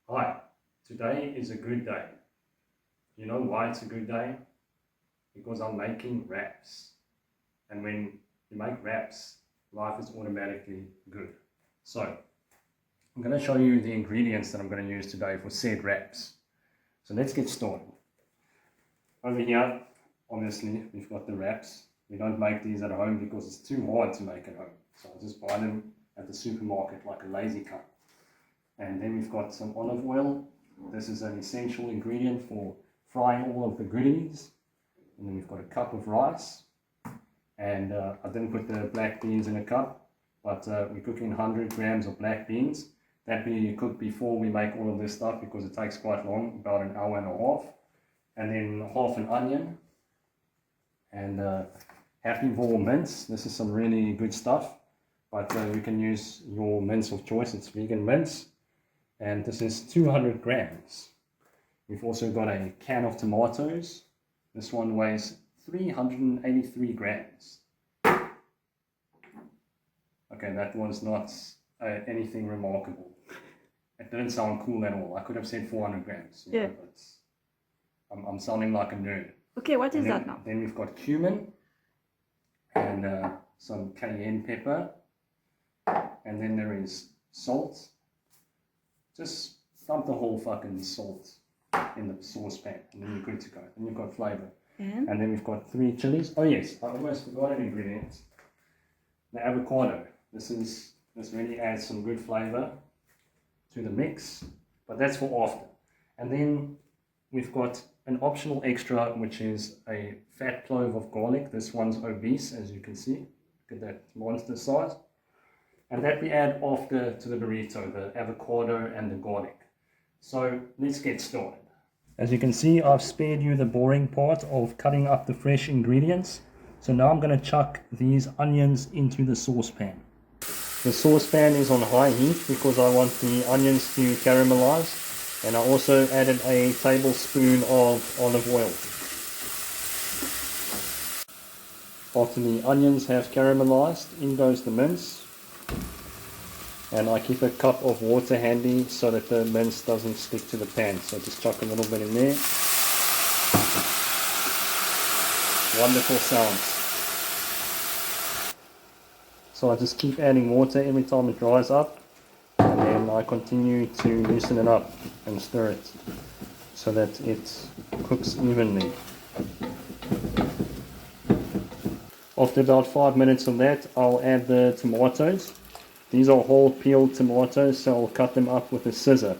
Hi, today is a good day. You know why it's a good day? Because I'm making wraps. And when you make wraps, life is automatically good. So, I'm going to show you the ingredients that I'm going to use today for said wraps. So let's get started. Over here, obviously, we've got the wraps. We don't make these at home because it's too hard to make at home. So I just buy them at the supermarket like a lazy cunt. And then we've got some olive oil. This is an essential ingredient for frying all of the goodies. And then we've got a cup of rice. And I didn't put the black beans in a cup, but we're cooking 100 grams of black beans. That be cooked before we make all of this stuff because it takes quite long, about an hour and a half. And then half an onion. And happy raw mince. This is some really good stuff. But you can use your mince of choice. It's vegan mince. And this is 200 grams. We've also got a can of tomatoes. This one weighs 383 grams. Okay, that was not anything remarkable. It didn't sound cool at all. I could have said 400 grams. Yeah. But I'm sounding like a nerd. Okay, what is that now? Then we've got cumin and some cayenne pepper. And then there is salt. Just dump the whole fucking salt in the saucepan and then you're good to go. Then you've got flavor. And then we've got 3 chilies. Oh yes, I almost forgot an ingredient. The avocado. This really adds some good flavor to the mix, but that's for after. And then we've got an optional extra, which is a fat clove of garlic. This one's obese, as you can see. Look at that monster size. And that we add after to the burrito, the avocado and the garlic. So let's get started. As you can see, I've spared you the boring part of cutting up the fresh ingredients. So now I'm going to chuck these onions into the saucepan. The saucepan is on high heat because I want the onions to caramelize. And I also added a tablespoon of olive oil. After the onions have caramelized, in goes the mince. And I keep a cup of water handy so that the mince doesn't stick to the pan. So just chuck a little bit in there. Wonderful sounds. So I just keep adding water every time it dries up. And then I continue to loosen it up and stir it so that it cooks evenly. After about 5 minutes of that, I'll add the tomatoes. These are whole peeled tomatoes, so I'll cut them up with a scissor.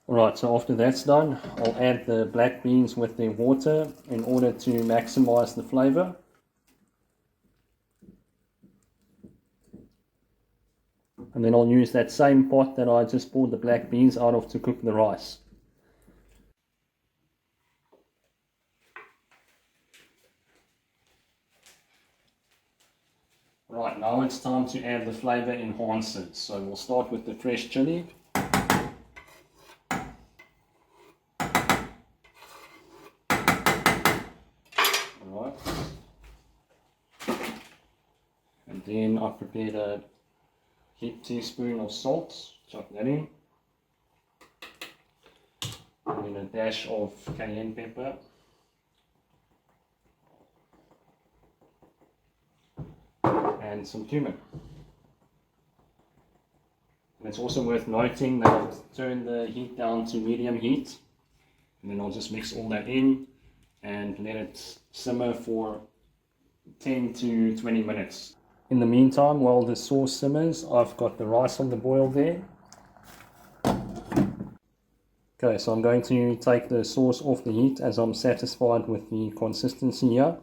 Alright, so after that's done, I'll add the black beans with the water in order to maximize the flavor. And then I'll use that same pot that I just poured the black beans out of to cook the rice. Right, now it's time to add the flavor enhancers. So we'll start with the fresh chili. Alright. And then I've prepared a heaped teaspoon of salt. Chuck that in. And then a dash of cayenne pepper. And some cumin. And it's also worth noting that I've turned the heat down to medium heat. And then I'll just mix all that in and let it simmer for 10 to 20 minutes. In the meantime, while the sauce simmers, I've got the rice on the boil there. Okay, so I'm going to take the sauce off the heat as I'm satisfied with the consistency here.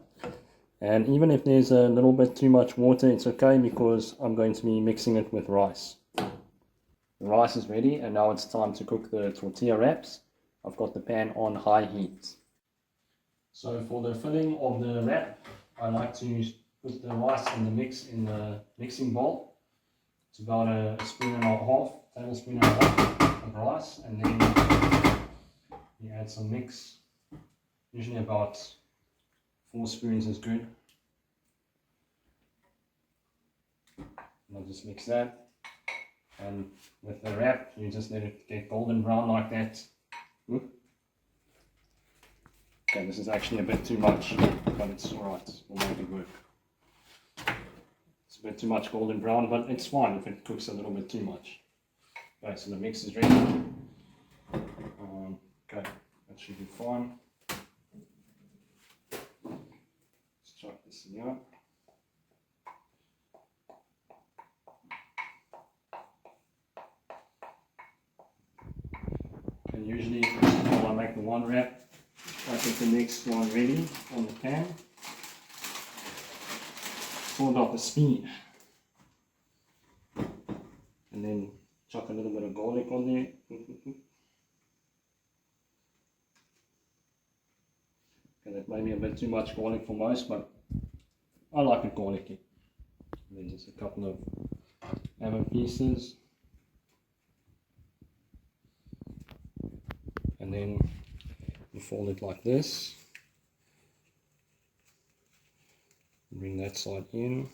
And even if there's a little bit too much water, it's okay because I'm going to be mixing it with rice. The rice is ready and now it's time to cook the tortilla wraps. I've got the pan on high heat. So for the filling of the wrap, I like to put the rice and the mix in the mixing bowl. It's about a tablespoon and a half of rice, and then you add some mix, usually about 4 spoons is good. And I'll just mix that. And with the wrap, you just let it get golden brown like that. Okay, this is actually a bit too much, but it's alright, we'll make it work. It's a bit too much golden brown, but it's fine if it cooks a little bit too much. Okay, so the mix is ready. Okay, that should be fine. Let's chuck this in here. And usually, while I make the one wrap, I get the next one ready on the pan. Sort out the speed. And then chuck a little bit of garlic on there. Okay, that may be a bit too much garlic for most, but I like it garlicky. And then just a couple of lemon pieces. And then you fold it like this. Bring that side in,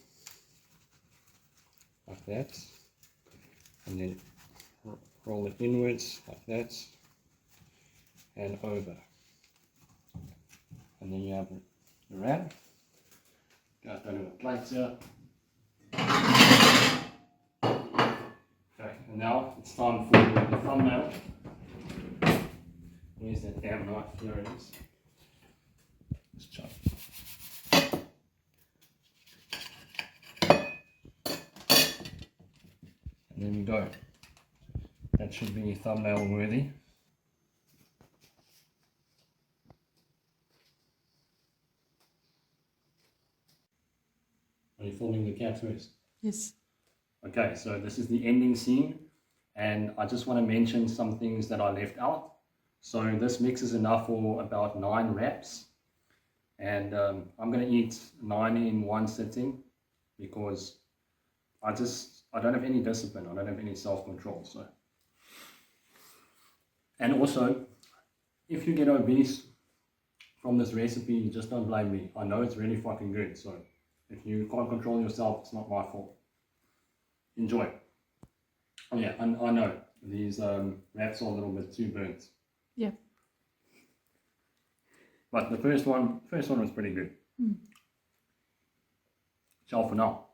like that. And then roll it inwards, like that. And over. And then you have the wrap. Got that in a plate here. Okay, and now it's time for the thumbnail. Where's that damn knife? There it is. Let's chop. And there we go. That should be thumbnail worthy. Are you filming the cat first? Yes. Okay, so this is the ending scene, and I just want to mention some things that I left out. So this mix is enough for about 9 wraps, and I'm going to eat 9 in one sitting because I don't have any discipline, I don't have any self-control. So, and also, if you get obese from this recipe, just don't blame me. I know it's really fucking good, so if you can't control yourself, it's not my fault. Enjoy. Oh yeah, I know these wraps are a little bit too burnt. Yeah. But the first one was pretty good. Ciao for now.